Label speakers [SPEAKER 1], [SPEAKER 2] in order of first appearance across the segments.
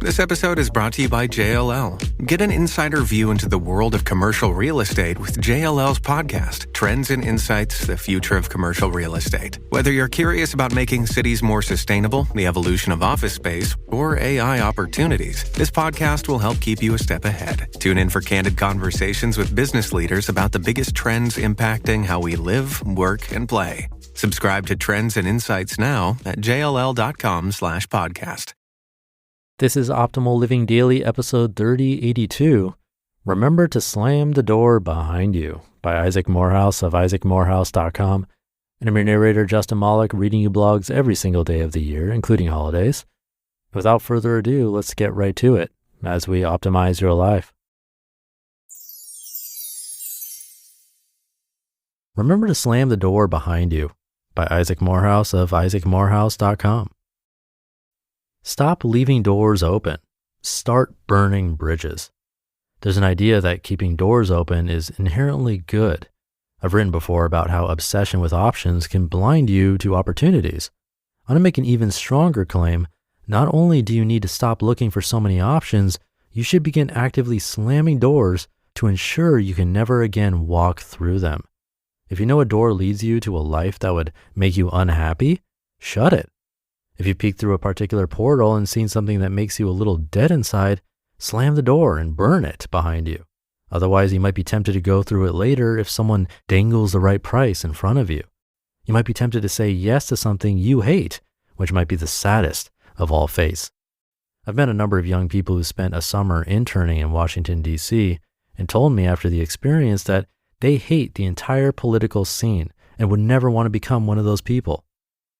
[SPEAKER 1] This episode is brought to you by JLL. Get an insider view into the world of commercial real estate with JLL's podcast, Trends and Insights, the Future of Commercial Real Estate. Whether you're curious about making cities more sustainable, the evolution of office space, or AI opportunities, this podcast will help keep you a step ahead. Tune in for candid conversations with business leaders about the biggest trends impacting how we live, work, and play. Subscribe to Trends and Insights now at jll.com/podcast.
[SPEAKER 2] This is Optimal Living Daily, episode 3082. Remember to Slam the Door Behind You by Isaac Morehouse of isaacmorehouse.com. And I'm your narrator, Justin Malik, reading you blogs every single day of the year, including holidays. Without further ado, let's get right to it as we optimize your life. Remember to Slam the Door Behind You by Isaac Morehouse of isaacmorehouse.com. Stop leaving doors open. Start burning bridges. There's an idea that keeping doors open is inherently good. I've written before about how obsession with options can blind you to opportunities. I want to make an even stronger claim. Not only do you need to stop looking for so many options, you should begin actively slamming doors to ensure you can never again walk through them. If you know a door leads you to a life that would make you unhappy, shut it. If you peek through a particular portal and seen something that makes you a little dead inside, slam the door and burn it behind you. Otherwise, you might be tempted to go through it later if someone dangles the right price in front of you. You might be tempted to say yes to something you hate, which might be the saddest of all fates. I've met a number of young people who spent a summer interning in Washington, D.C., and told me after the experience that they hate the entire political scene and would never want to become one of those people.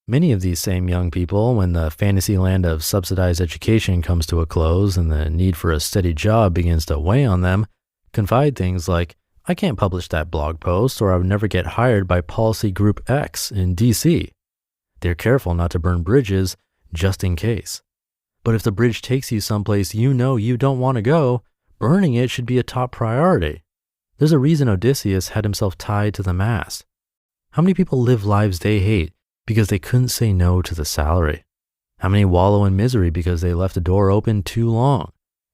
[SPEAKER 2] Many of these same young people, when the fantasy land of subsidized education comes to a close and the need for a steady job begins to weigh on them, confide things like, I can't publish that blog post or I would never get hired by policy group X in DC. They're careful not to burn bridges just in case. But if the bridge takes you someplace you know you don't want to go, burning it should be a top priority. There's a reason Odysseus had himself tied to the mast. How many people live lives they hate because they couldn't say no to the salary? How many wallow in misery because they left the door open too long?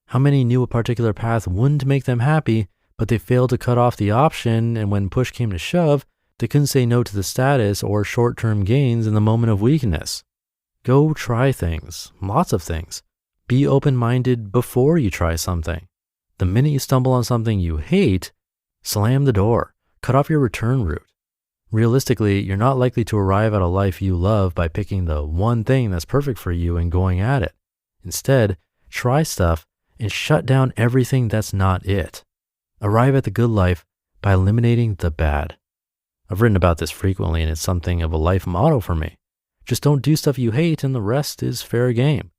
[SPEAKER 2] How many knew a particular path wouldn't make them happy, but they failed to cut off the option, and when push came to shove, they couldn't say no to the status or short-term gains in the moment of weakness? Go try things, lots of things. Be open-minded before you try something. The minute you stumble on something you hate, slam the door, cut off your return route. Realistically, you're not likely to arrive at a life you love by picking the one thing that's perfect for you and going at it. Instead, try stuff and shut down everything that's not it. Arrive at the good life by eliminating the bad. I've written about this frequently, and it's something of a life motto for me. Just don't do stuff you hate and the rest is fair game.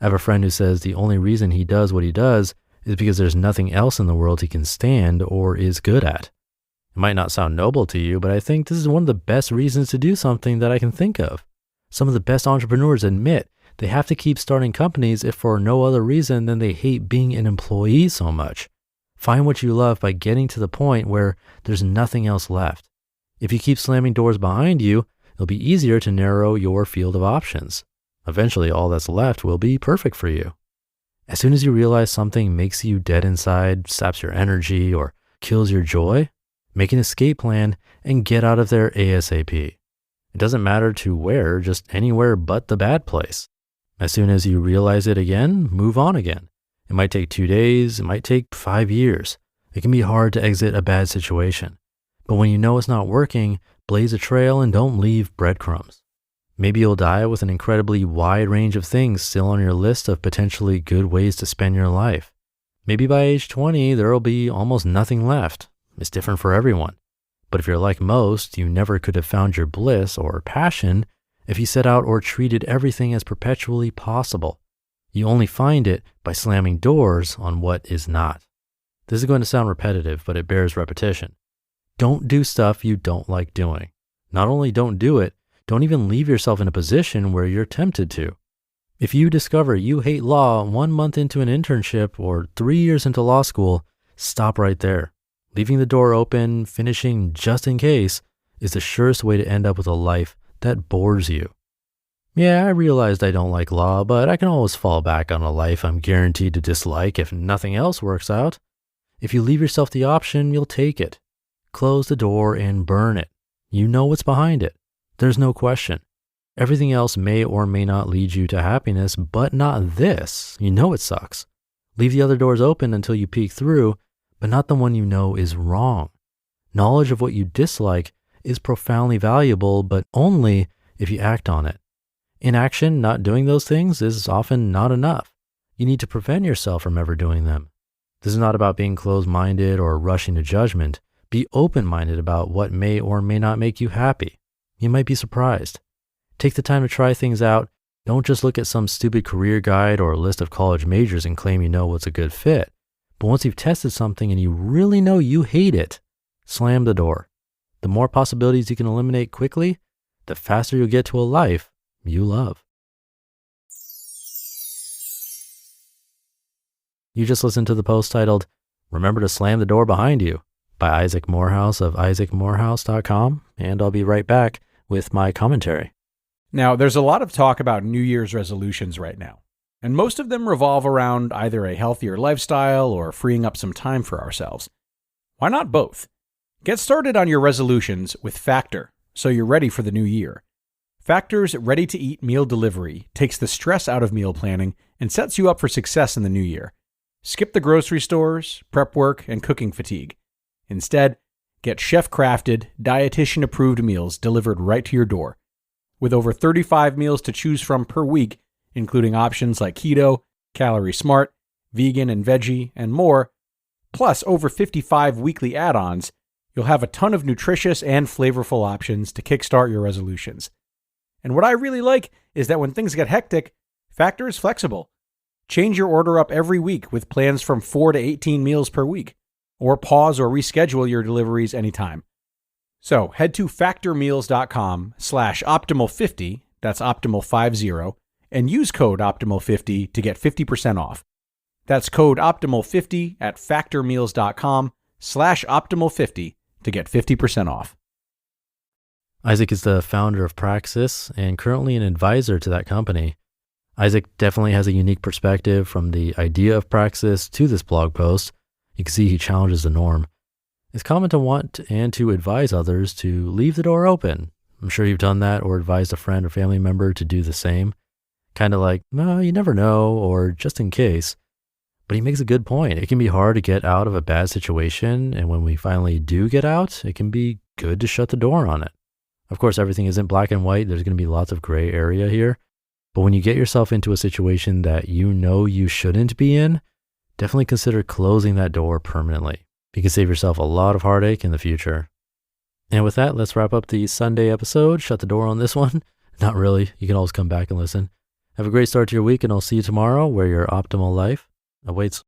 [SPEAKER 2] I have a friend who says the only reason he does what he does is because there's nothing else in the world he can stand or is good at. It might not sound noble to you, but I think this is one of the best reasons to do something that I can think of. Some of the best entrepreneurs admit they have to keep starting companies if for no other reason than they hate being an employee so much. Find what you love by getting to the point where there's nothing else left. If you keep slamming doors behind you, it'll be easier to narrow your field of options. Eventually, all that's left will be perfect for you. As soon as you realize something makes you dead inside, saps your energy, or kills your joy, make an escape plan and get out of there ASAP. It doesn't matter to where, just anywhere but the bad place. As soon as you realize it again, move on again. It might take 2 days, it might take 5 years. It can be hard to exit a bad situation. But when you know it's not working, blaze a trail and don't leave breadcrumbs. Maybe you'll die with an incredibly wide range of things still on your list of potentially good ways to spend your life. Maybe by age 20, there'll be almost nothing left. It's different for everyone. But if you're like most, you never could have found your bliss or passion if you set out or treated everything as perpetually possible. You only find it by slamming doors on what is not. This is going to sound repetitive, but it bears repetition. Don't do stuff you don't like doing. Not only don't do it, don't even leave yourself in a position where you're tempted to. If you discover you hate law 1 month into an internship or 3 years into law school, stop right there. Leaving the door open, finishing just in case, is the surest way to end up with a life that bores you. Yeah, I realized I don't like law, but I can always fall back on a life I'm guaranteed to dislike if nothing else works out. If you leave yourself the option, you'll take it. Close the door and burn it. You know what's behind it. There's no question. Everything else may or may not lead you to happiness, but not this. You know it sucks. Leave the other doors open until you peek through, but not the one you know is wrong. Knowledge of what you dislike is profoundly valuable, but only if you act on it. Inaction, not doing those things, is often not enough. You need to prevent yourself from ever doing them. This is not about being closed-minded or rushing to judgment. Be open-minded about what may or may not make you happy. You might be surprised. Take the time to try things out. Don't just look at some stupid career guide or list of college majors and claim you know what's a good fit. But once you've tested something and you really know you hate it, slam the door. The more possibilities you can eliminate quickly, the faster you'll get to a life you love. You just listened to the post titled, "Remember to Slam the Door Behind You" by Isaac Morehouse of isaacmorehouse.com, and I'll be right back with my commentary.
[SPEAKER 3] Now, there's a lot of talk about New Year's resolutions right now, and most of them revolve around either a healthier lifestyle or freeing up some time for ourselves. Why not both? Get started on your resolutions with Factor, so you're ready for the new year. Factor's ready-to-eat meal delivery takes the stress out of meal planning and sets you up for success in the new year. Skip the grocery stores, prep work, and cooking fatigue. Instead, get chef-crafted, dietitian-approved meals delivered right to your door. With over 35 meals to choose from per week, including options like keto, calorie smart, vegan and veggie, and more, plus over 55 weekly add-ons, you'll have a ton of nutritious and flavorful options to kickstart your resolutions. And what I really like is that when things get hectic, Factor is flexible. Change your order up every week with plans from 4 to 18 meals per week, or pause or reschedule your deliveries anytime. So head to factormeals.com/optimal50, that's optimal50, and use code optimal50 to get 50% off. That's code optimal50 at factormeals.com/optimal50 to get 50% off.
[SPEAKER 2] Isaac is the founder of Praxis and currently an advisor to that company. Isaac definitely has a unique perspective from the idea of Praxis to this blog post. You can see he challenges the norm. It's common to want and to advise others to leave the door open. I'm sure you've done that or advised a friend or family member to do the same. Kind of like, well, you never know, or just in case. But he makes a good point. It can be hard to get out of a bad situation, and when we finally do get out, it can be good to shut the door on it. Of course, everything isn't black and white. There's going to be lots of gray area here. But when you get yourself into a situation that you know you shouldn't be in, definitely consider closing that door permanently. You can save yourself a lot of heartache in the future. And with that, let's wrap up the Sunday episode. Shut the door on this one. Not really. You can always come back and listen. Have a great start to your week, and I'll see you tomorrow where your optimal life awaits.